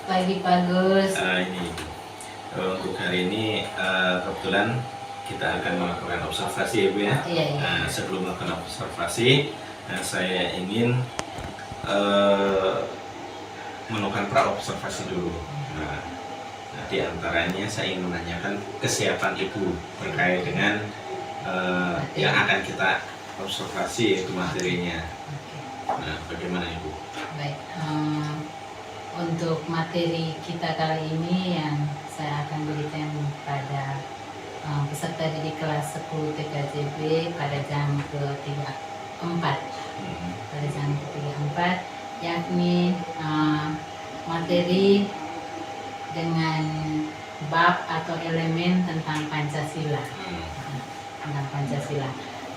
Pagi Pak Gus. Ini untuk hari ini kebetulan kita akan melakukan observasi ya Bu ya. Iya, iya. Sebelum melakukan observasi, saya ingin melakukan pra-observasi dulu. Nah, di antaranya saya ingin menanyakan kesiapan Ibu terkait dengan yang akan kita observasi, yaitu materinya. Nah, bagaimana Ibu? Baik, untuk materi kita kali ini yang saya akan berikan pada peserta didik kelas 10 TKJB pada jam ke-34, pada jam ke-34, yakni materi dengan bab atau elemen tentang Pancasila. Tentang Pancasila.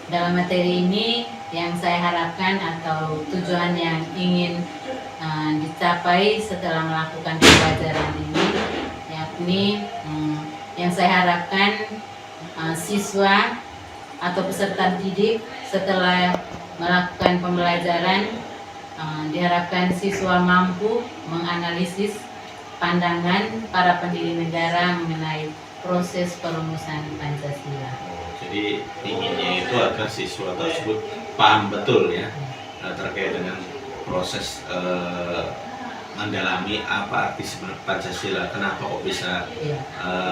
Dalam materi ini yang saya harapkan atau tujuan yang ingin dicapai setelah melakukan pembelajaran ini, yakni yang saya harapkan siswa atau peserta didik setelah melakukan pembelajaran, diharapkan siswa mampu menganalisis pandangan para pendiri negara mengenai proses perumusan Pancasila. Jadi inginnya itu agar siswa tersebut paham betul ya terkait dengan proses mendalami apa arti sebenarnya Pancasila, kenapa kok bisa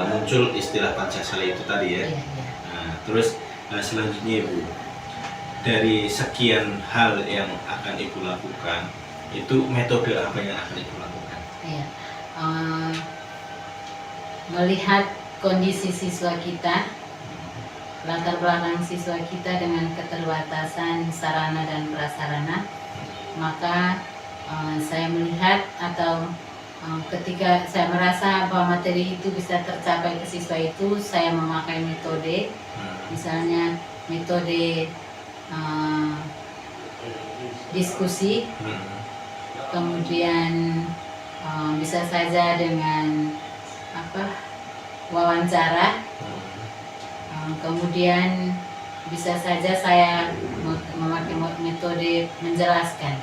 muncul istilah Pancasila itu tadi ya. Nah, terus selanjutnya Ibu, dari sekian hal yang akan Ibu lakukan, itu metode apa yang akan Ibu lakukan? Melihat kondisi siswa kita, latar belakang siswa kita dengan keterbatasan sarana dan prasarana, maka saya melihat atau ketika saya merasa bahwa materi itu bisa tercapai ke siswa itu, saya memakai metode, misalnya metode diskusi, kemudian bisa saja dengan wawancara, kemudian bisa saja saya memakai metode menjelaskan.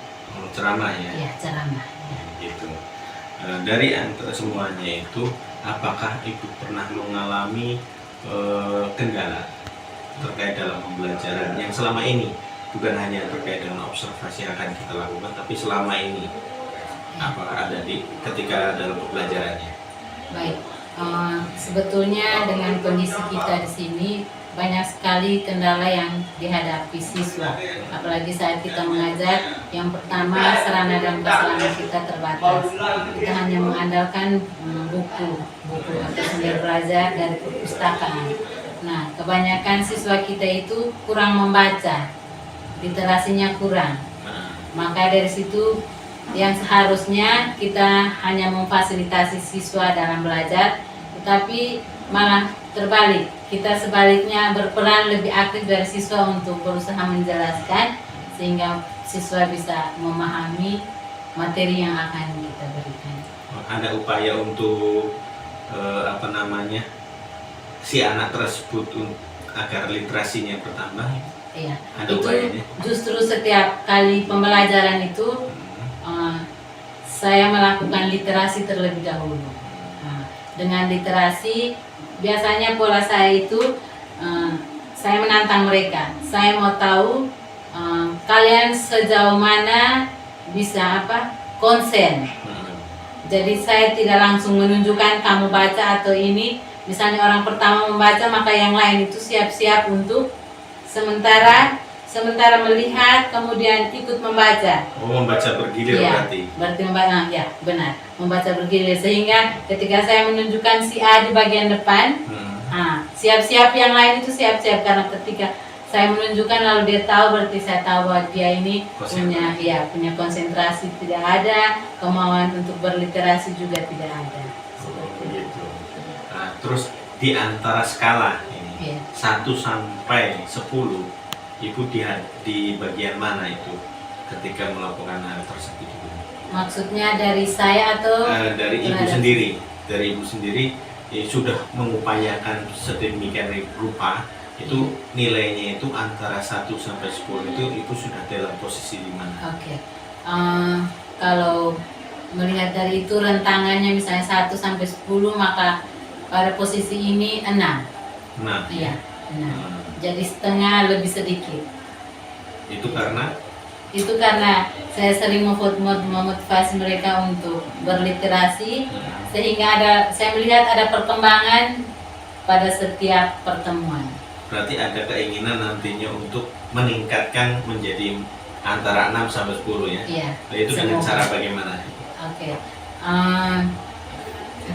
Ceramah ya? Iya, ceramah. Gitu. Dari antara semuanya itu, apakah Ibu pernah mengalami kendala terkait dalam pembelajaran yang selama ini, bukan hanya terkait dengan observasi yang akan kita lakukan, tapi selama ini apakah ada ketika dalam pembelajarannya? Baik, sebetulnya dengan kondisi kita di sini banyak sekali kendala yang dihadapi siswa, apalagi saat kita mengajar. Yang pertama, sarana dan prasarana kita terbatas. Kita hanya mengandalkan buku atau sumber belajar dari perpustakaan. Nah, kebanyakan siswa kita itu kurang membaca, literasinya kurang. Maka dari situ yang seharusnya kita hanya memfasilitasi siswa dalam belajar, tetapi malah terbalik, kita sebaliknya berperan lebih aktif dari siswa untuk berusaha menjelaskan sehingga siswa bisa memahami materi yang akan kita berikan. Ada upaya untuk si anak tersebut agar literasinya bertambah? Iya, ada itu upayanya? Justru setiap kali pembelajaran itu saya melakukan literasi terlebih dahulu. Dengan literasi, biasanya pola saya itu saya menantang mereka. Saya mau tahu kalian sejauh mana bisa konsen. Jadi saya tidak langsung menunjukkan kamu baca atau ini. Misalnya orang pertama membaca, maka yang lain itu siap-siap untuk sementara melihat, kemudian ikut membaca. Membaca bergilir berarti? Berarti membaca, ya benar, membaca bergilir, sehingga ketika saya menunjukkan si A di bagian depan, siap-siap yang lain itu siap-siap, karena ketika saya menunjukkan lalu dia tahu, berarti saya tahu bahwa dia ini punya konsentrasi tidak ada, kemauan untuk berliterasi juga tidak ada. Begitu. Nah, terus di antara skala ini 1 sampai 10, Ibu di bagian mana itu ketika melakukan hal tersebut? Maksudnya dari saya atau dari Ibu sendiri? Dari Ibu sendiri sudah mengupayakan sedemikian rupa, itu nilainya itu antara 1 sampai 10 itu Ibu sudah dalam posisi di mana? Oke. Kalau melihat dari itu rentangannya misalnya 1 sampai 10, maka pada posisi ini 6. Nah, Iya, 6. Jadi setengah lebih sedikit. itu karena saya sering memotivasi mereka untuk berliterasi, sehingga saya melihat ada perkembangan pada setiap pertemuan. berarti ada keinginan nantinya untuk meningkatkan menjadi antara 6 sampai 10 ya. Iya. Itu dengan Semoga. cara bagaimana? Oke.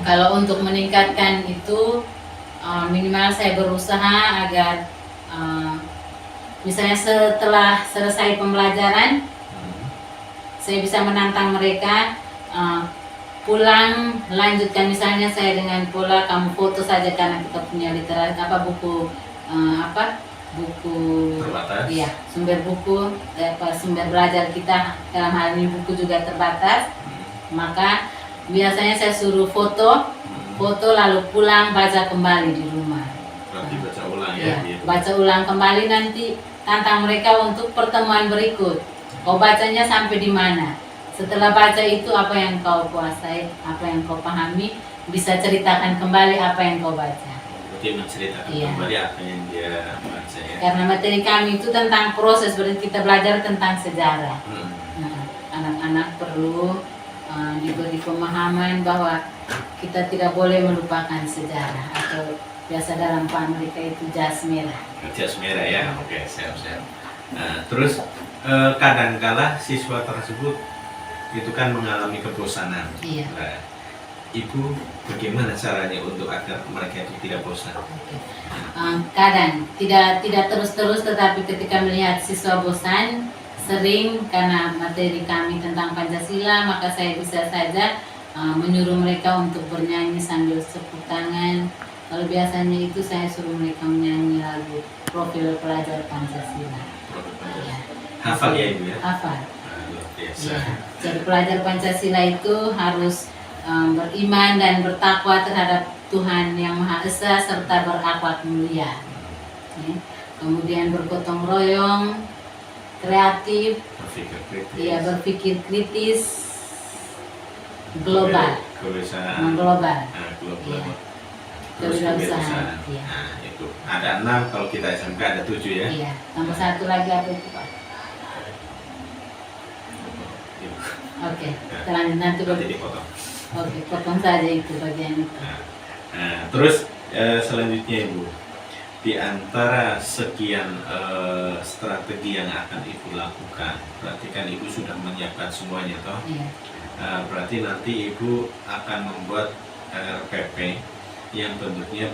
Kalau untuk meningkatkan itu minimal saya berusaha agar misalnya setelah selesai pembelajaran saya bisa menantang mereka pulang lanjutkan, misalnya saya dengan pola kamu foto saja karena kita punya literasi buku Terbatas. iya, sumber buku sumber belajar kita dalam hal ini buku juga terbatas, maka biasanya saya suruh foto lalu pulang baca kembali di rumah. Berarti baca ulang ya. Ya, Gitu. baca ulang kembali, nanti tantang mereka untuk pertemuan berikut. Kau bacanya sampai di mana? Setelah baca itu apa yang kau kuasai, apa yang kau pahami, bisa ceritakan kembali apa yang kau baca. Berarti menceritakan Iya. kembali apa yang dia baca ya. Karena materi kami itu tentang proses, berarti kita belajar tentang sejarah. Nah, anak-anak perlu diberi pemahaman bahwa kita tidak boleh melupakan sejarah, atau biasa dalam paham mereka itu jas merah. Jas merah ya. Oke, siap-siap. Nah, terus kadangkala siswa tersebut itu kan mengalami kebosanan. Iya. Nah, Ibu bagaimana caranya untuk agar mereka itu tidak bosan? Kadang tidak terus-terus, tetapi ketika melihat siswa bosan, sering karena materi kami tentang Pancasila, maka saya bisa saja menyuruh mereka untuk bernyanyi sambil tepuk tangan. Kalau biasanya itu saya suruh mereka menyanyi lagu Profil Pelajar Pancasila. Ya. Hafal ya Ibu ya? Hafal. Luar biasa. Ya. Jadi pelajar Pancasila itu harus beriman dan bertakwa terhadap Tuhan Yang Maha Esa serta berakhlak mulia. Ya. Kemudian bergotong royong, kreatif, Berpikir kritis. ya berpikir kritis, global, Kebiasaan. global. Global. Iya. Terus Kewirausahaan. kewirausahaan. Iya. Nah, itu ada 6, kalau kita SMK ada 7 ya. Iya. Tambah satu lagi apa itu Pak? Oke, kita lanjut nanti. Nanti dipotong. Oke, potong saja itu bagian itu. Nah, terus selanjutnya Ibu, di antara sekian strategi yang akan Ibu lakukan, berarti kan Ibu sudah menyiapkan semuanya toh. Iya. Berarti nanti Ibu akan membuat RPP yang bentuknya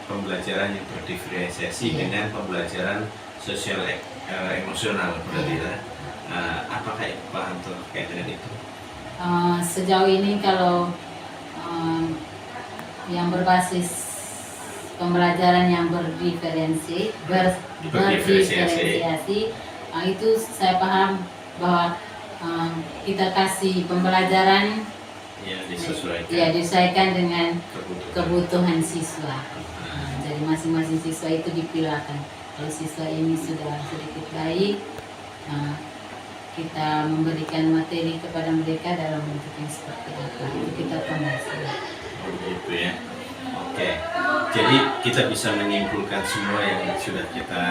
pembelajaran yang berdiferensiasi Iya. dengan pembelajaran sosial emosional berarti Iya. ya. Apakah Ibu paham terkait dengan itu? Sejauh ini kalau yang berbasis pembelajaran yang berdiferensiasi, itu saya paham bahwa kita kasih pembelajaran Ya, disesuaikan disesuaikan dengan kebutuhan. kebutuhan siswa. Jadi masing-masing siswa itu dipilihkan. Kalau siswa ini sudah sedikit baik, kita memberikan materi kepada mereka dalam bentuk yang seperti apa, itu kita promosi. Begitu ya. Oke. Jadi kita bisa menyimpulkan semua yang sudah kita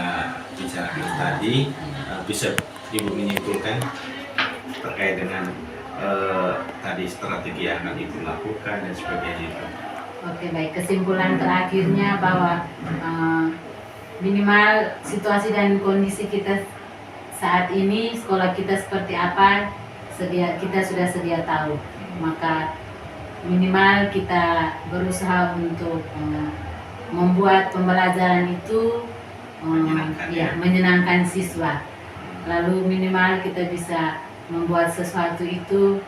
bicarakan tadi. Bisa Ibu menyimpulkan terkait dengan tadi strategi yang akan Ibu lakukan dan sebagainya itu. Oke, baik. Kesimpulan terakhirnya bahwa minimal situasi dan kondisi kita saat ini, sekolah kita seperti apa, kita sudah sedia tahu. Maka minimal kita berusaha untuk membuat pembelajaran itu menyenangkan siswa. Lalu minimal kita bisa membuat sesuatu itu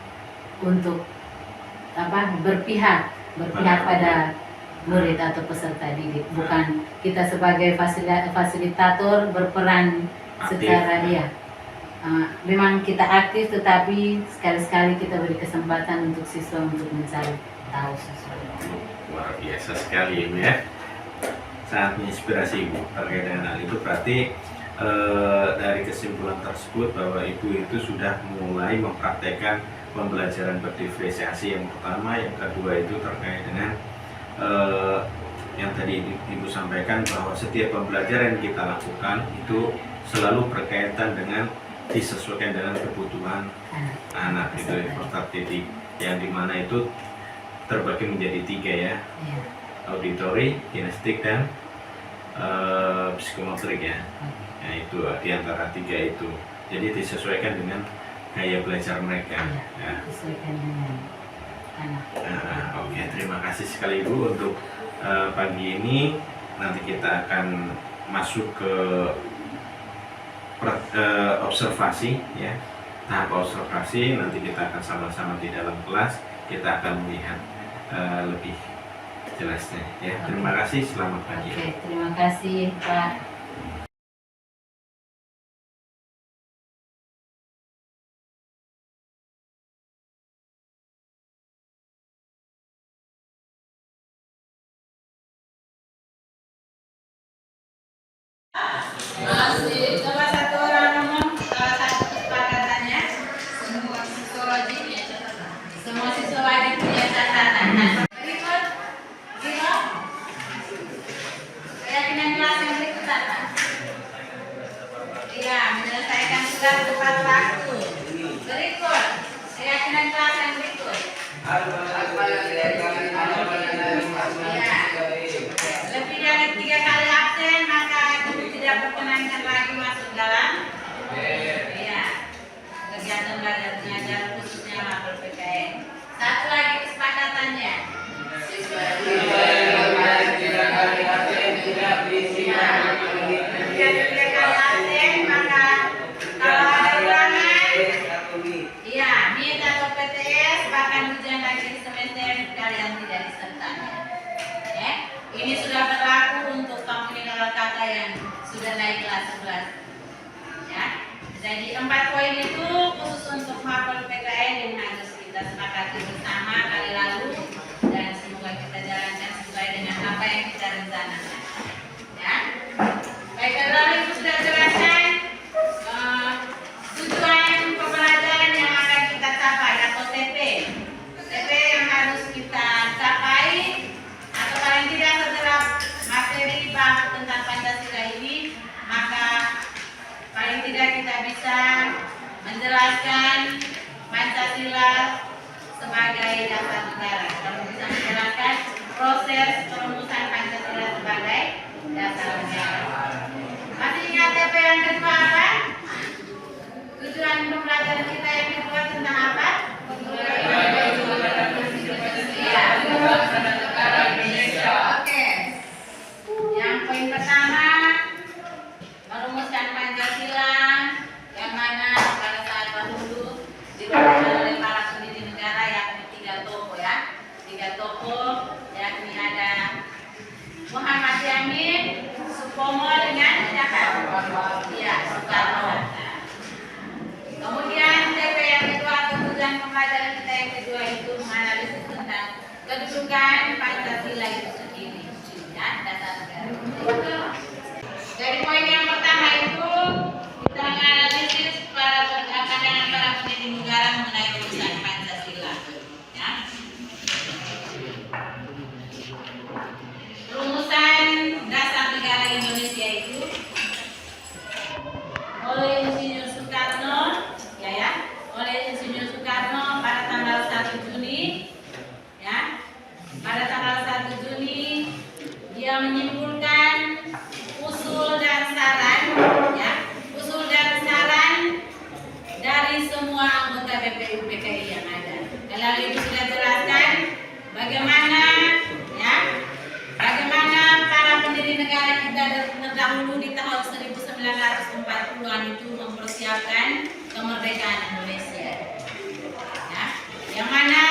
untuk berpihak pada murid atau peserta didik, bukan kita sebagai fasilitator berperan secara memang kita aktif, tetapi sekali-sekali kita beri kesempatan untuk siswa untuk mencari tahu sesuatu. Luar biasa sekali Ibu ya, sangat menginspirasi Ibu terkait dengan hal itu. Berarti dari kesimpulan tersebut bahwa Ibu itu sudah mulai mempraktekkan pembelajaran berdiferensiasi yang pertama, yang kedua itu terkait dengan yang tadi Ibu sampaikan bahwa setiap pembelajaran yang kita lakukan itu selalu berkaitan dengan disesuaikan dengan kebutuhan anak itu peserta didik, yang dimana itu terbagi menjadi 3 ya, auditori, kinestik dan psikomotorik ya. Nah itu di antara 3 itu, jadi disesuaikan dengan gaya belajar mereka. Ya. Disesuaikan dengan anak. Oke, terima kasih sekali Ibu untuk pagi ini. Nanti kita akan masuk ke observasi ya, tahap observasi. Nanti kita akan sama-sama di dalam kelas, kita akan melihat lebih jelasnya ya. Terima kasih, selamat pagi. Oke, terima kasih Pak. Masih, coba satu orang ngomong salah satu kesepakatannya. Semua siswa wajib punya catatan. Berikut, Gino, keyakinan kelas yang berikut apa? Iya, menyelesaikan tugas tepat waktu. Berikut, keyakinan kelas yang berikut. Iya. Lebih dari 3 kali absen maka tidak diperkenankan lagi masuk dalam kegiatan belajar mengajar khususnya mapel PKN. Satu lagi kesepakatannya. Lebih dari 3 kali absen maka kalau ada ulangan, MIT atau PTS bahkan ujian lagi di semester kalian tidak disertai. Ini sudah berlaku untuk kamu kata yang sudah naik kelas 11 ya. Jadi 4 poin itu khusus untuk mapel PKN yang harus kita sepakati bersama kali lalu, dan semoga kita jalankan sesuai dengan apa yang kita rencanakan ya. Baik, tadi Ibu sudah jelaskan tujuan pembelajaran yang akan kita capai atau TP yang harus kita capai, atau paling tidak setelah materi bab tentang Pancasila ini, maka paling tidak kita bisa menjelaskan Pancasila sebagai dasar negara. Kalau bisa menjelaskan proses perumusan Pancasila sebagai dasar negara. Masih ingat TP yang kedua apa? Tujuan pembelajaran kita yang kedua tentang apa? Oke. Yang poin pertama, merumuskan Pancasila, yang mana pada saat dahulu dirumuskan oleh para pendiri negara, yakni 3 tokoh ya. 3 tokoh, yakni ada Muhammad Yamin, Supomo dengan siapa? Iya, Soekarno. Kemudian TP yang kedua atau tujuan pembelajaran kita yang kedua itu menganalisis tentang kedudukan Pancasila itu sendiri ya, dasar negara. Dari poin yang pertama itu kita menganalisis pandangan para pendiri negara mengenai urusan Pancasila ya. Rumusan dasar negara Indonesia itu oleh Insinyur Soekarno oleh Insinyur Soekarno pada tanggal 1 Juni ya. Pada tanggal 1 Juni dia menyimpulkan usul dan saran ya, usul dan saran dari semua anggota BPU PKI yang ada. Lalu Ibu sudah jelaskan bagaimana para pendiri negara kita terdahulu di tahun 1940-an itu mempersiapkan kemerdekaan Indonesia ya. Yang mana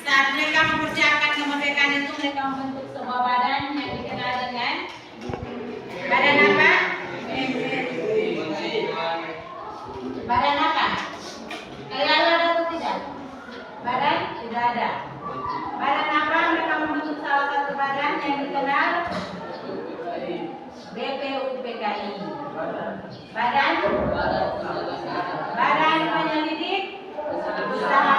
saat mereka mempersiapkan kemerdekaan itu, mereka membentuk sebuah badan yang dikenal dengan badan apa? Badan apa? Lalu ada atau tidak? Badan tidak ada. Badan apa? Mereka membentuk salah satu badan yang dikenal BPU PKI. Badan penyelidik usaha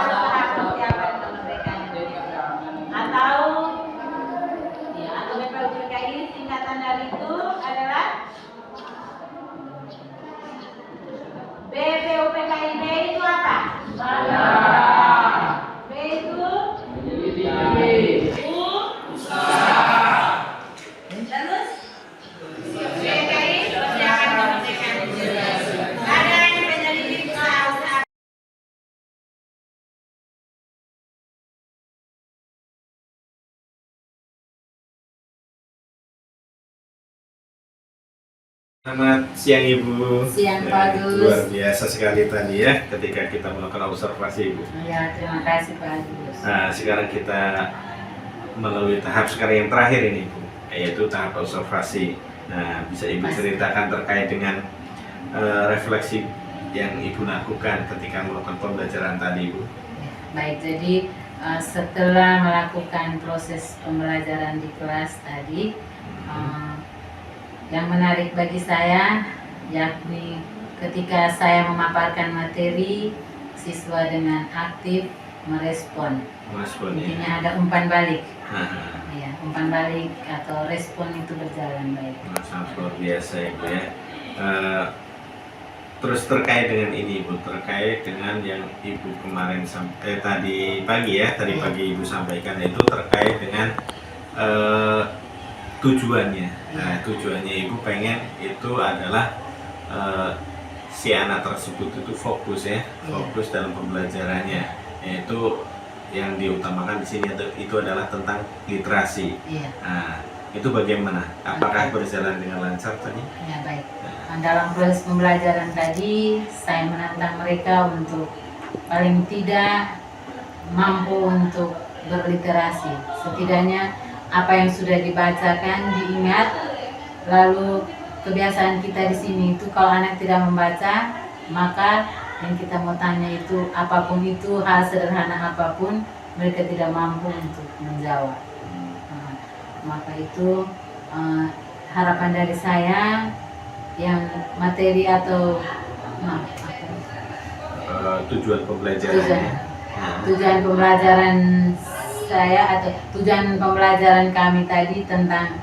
Selamat siang Ibu. Siang, Pak Agus. Luar biasa sekali tadi ya ketika kita melakukan observasi Ibu. Ya, terima kasih Pak Agus. Nah, sekarang kita melalui tahap sekarang yang terakhir ini Ibu, yaitu tahap observasi. Nah, bisa Ibu ceritakan terkait dengan refleksi yang Ibu lakukan ketika melakukan pembelajaran tadi Ibu. Baik, jadi setelah melakukan proses pembelajaran di kelas tadi, yang menarik bagi saya yakni ketika saya memaparkan materi, siswa dengan aktif merespon. Intinya ada umpan balik. Ya, umpan balik atau respon itu berjalan baik. Sangat luar biasa Ibu ya. Terus terkait dengan ini Ibu, terkait dengan yang Ibu kemarin tadi pagi ya, pagi Ibu sampaikan itu terkait dengan tujuannya. Nah, tujuannya Ibu pengen itu adalah si anak tersebut itu fokus ya, fokus dalam pembelajarannya. Yaitu yang diutamakan di sini itu adalah tentang literasi. Nah, itu bagaimana? Apakah berjalan dengan lancar tadi? Ya, baik. Dalam proses pembelajaran tadi, saya menantang mereka untuk paling tidak mampu untuk berliterasi. Setidaknya apa yang sudah dibacakan diingat. Lalu kebiasaan kita di sini itu kalau anak tidak membaca, maka yang kita mau tanya itu apapun itu, hal sederhana apapun, mereka tidak mampu untuk menjawab. Maka itu harapan dari saya yang materi atau tujuan pembelajaran. Tujuan pembelajaran saya atau tujuan pembelajaran kami tadi tentang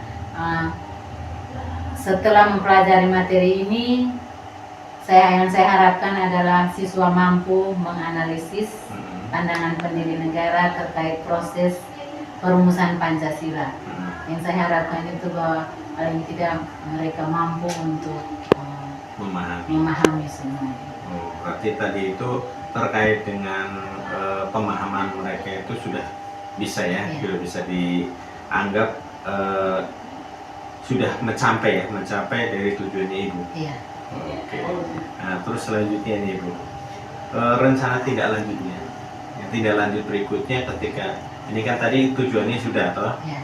setelah mempelajari materi ini, yang saya harapkan adalah siswa mampu menganalisis pandangan pendiri negara terkait proses perumusan Pancasila. Yang saya harapkan itu bahwa paling tidak mereka mampu untuk memahami semuanya. Berarti tadi itu terkait dengan pemahaman mereka itu sudah bisa ya, sudah bisa dianggap sudah mencapai dari tujuannya Ibu. Oke. Nah, terus selanjutnya nih Ibu, rencana tidak lanjutnya, yang tidak lanjut berikutnya ketika ini kan tadi tujuannya sudah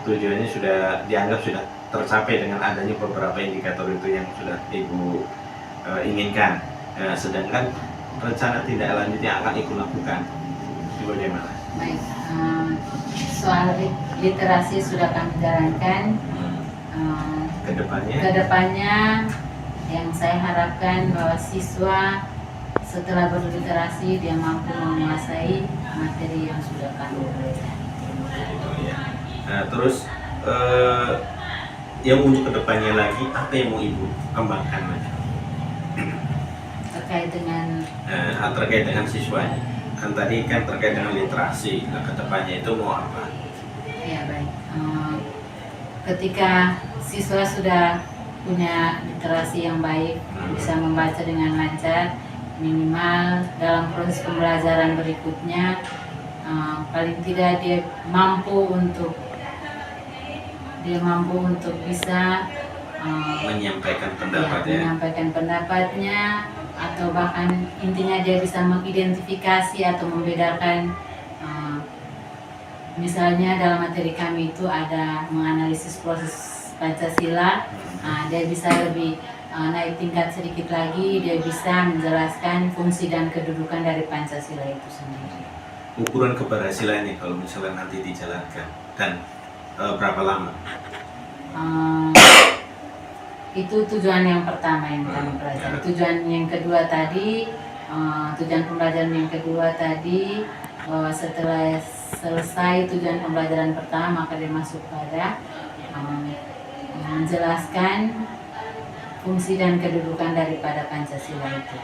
tujuannya sudah dianggap sudah tercapai dengan adanya beberapa indikator itu yang sudah Ibu inginkan. Sedangkan rencana tidak lanjutnya akan Ibu lakukan, itu bagaimana? Baik, soal literasi sudah kami jalankan. Kedepannya yang saya harapkan bahwa siswa setelah berliterasi dia mampu menguasai materi yang sudah kami pelajari. Nah, terus yang untuk kedepannya lagi apa yang mau Ibu kembangkan lagi? Terkait dengan siswanya. Kan tadi kan terkait dengan literasi. Nah, kedepannya itu mau apa? Ya, baik. Ketika siswa sudah punya literasi yang baik, bisa membaca dengan lancar, minimal dalam proses pembelajaran berikutnya paling tidak dia mampu untuk bisa menyampaikan pendapatnya, atau bahkan intinya dia bisa mengidentifikasi atau membedakan. Misalnya dalam materi kami itu ada menganalisis proses Pancasila, dia bisa lebih naik tingkat sedikit lagi, dia bisa menjelaskan fungsi dan kedudukan dari Pancasila itu sendiri. Ukuran keberhasilannya kalau misalnya nanti dijalankan dan berapa lama? Itu tujuan yang pertama yang kami pelajari. Tujuan yang kedua tadi, tujuan pembelajaran yang kedua tadi, bahwa setelah selesai tujuan pembelajaran pertama maka dia masuk pada menjelaskan fungsi dan kedudukan daripada Pancasila itu.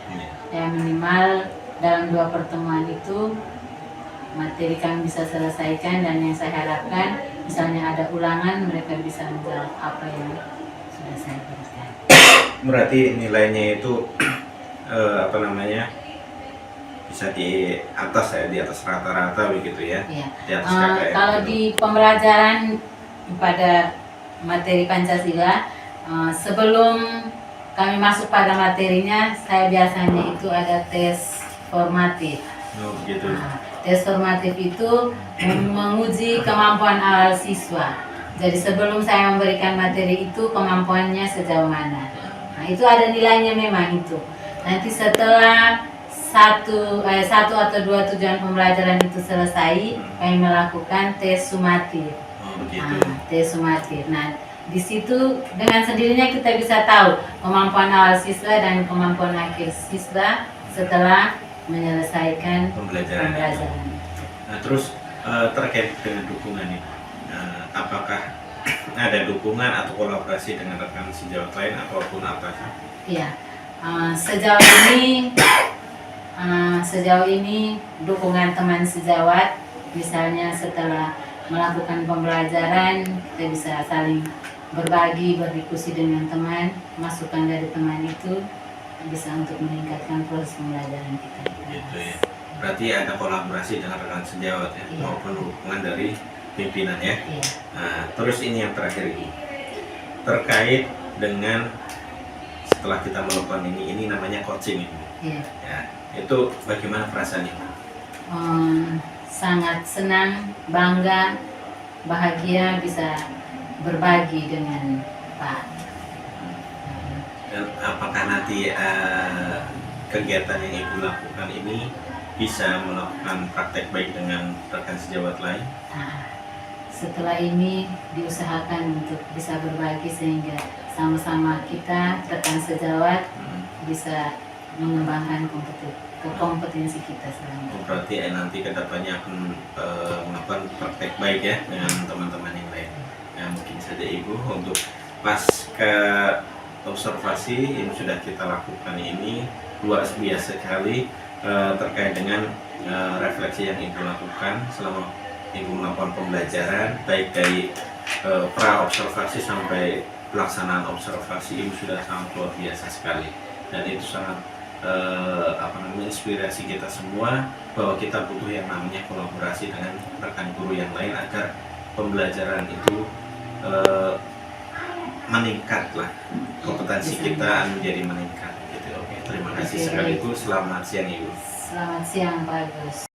Ya, minimal dalam 2 pertemuan itu materi kami bisa selesaikan, dan yang saya harapkan misalnya ada ulangan mereka bisa menjawab apa yang sudah saya berikan. Berarti nilainya itu bisa di atas rata-rata begitu ya? Di atas KKM. Kalau di pembelajaran pada materi Pancasila, sebelum kami masuk pada materinya, saya biasanya itu ada tes formatif. Oh, begitu. Nah, tes formatif itu menguji kemampuan awal siswa. Jadi sebelum saya memberikan materi itu kemampuannya sejauh mana. Nah, itu ada nilainya memang itu. Nanti setelah satu atau dua tujuan pembelajaran itu selesai, kami melakukan tes sumatif. Oh, begitu. Nah, tes sumatif. Nah, di situ dengan sendirinya kita bisa tahu kemampuan awal siswa dan kemampuan akhir siswa setelah menyelesaikan Pembelajaran. Nah, terus terkait dengan dukungan ini, apakah ada dukungan atau kolaborasi dengan rekan sejawat lain ataupun atasan? Iya, sejauh ini dukungan teman sejawat, misalnya setelah melakukan pembelajaran kita bisa saling berbagi, berdiskusi dengan teman, masukan dari teman itu bisa untuk meningkatkan proses pembelajaran kita. Gitu ya. Berarti ada kolaborasi dengan rekan sejawat ya, Iya. maupun dukungan dari pimpinan ya. Iya. Nah, terus ini yang terakhir ini terkait dengan setelah kita melakukan ini namanya coaching ini. Iya. Ya, itu bagaimana perasaannya? Sangat senang, bangga, bahagia bisa berbagi dengan Pak. Dan apakah nanti kegiatan yang Ibu lakukan ini bisa melakukan praktek baik dengan rekan sejawat lain? Nah, setelah ini diusahakan untuk bisa berbagi sehingga sama-sama kita rekan sejawat bisa mengembangkan kompetensi kita selama. Berarti nanti kedepannya akan melakukan praktek baik ya dengan teman-teman yang lain. Ya, mungkin saja Ibu untuk pasca observasi yang sudah kita lakukan ini luar biasa sekali terkait dengan refleksi yang Ibu lakukan selama Ibu melakukan pembelajaran baik dari pra observasi sampai pelaksanaan observasi. Ibu sudah sangat luar biasa sekali dan itu sangat inspirasi kita semua bahwa kita butuh yang namanya kolaborasi dengan rekan guru yang lain agar pembelajaran itu meningkatlah, kompetensi kita menjadi meningkat gitu. Oke, terima kasih sekali Bu. Selamat siang Ibu. Selamat siang Pak Agus.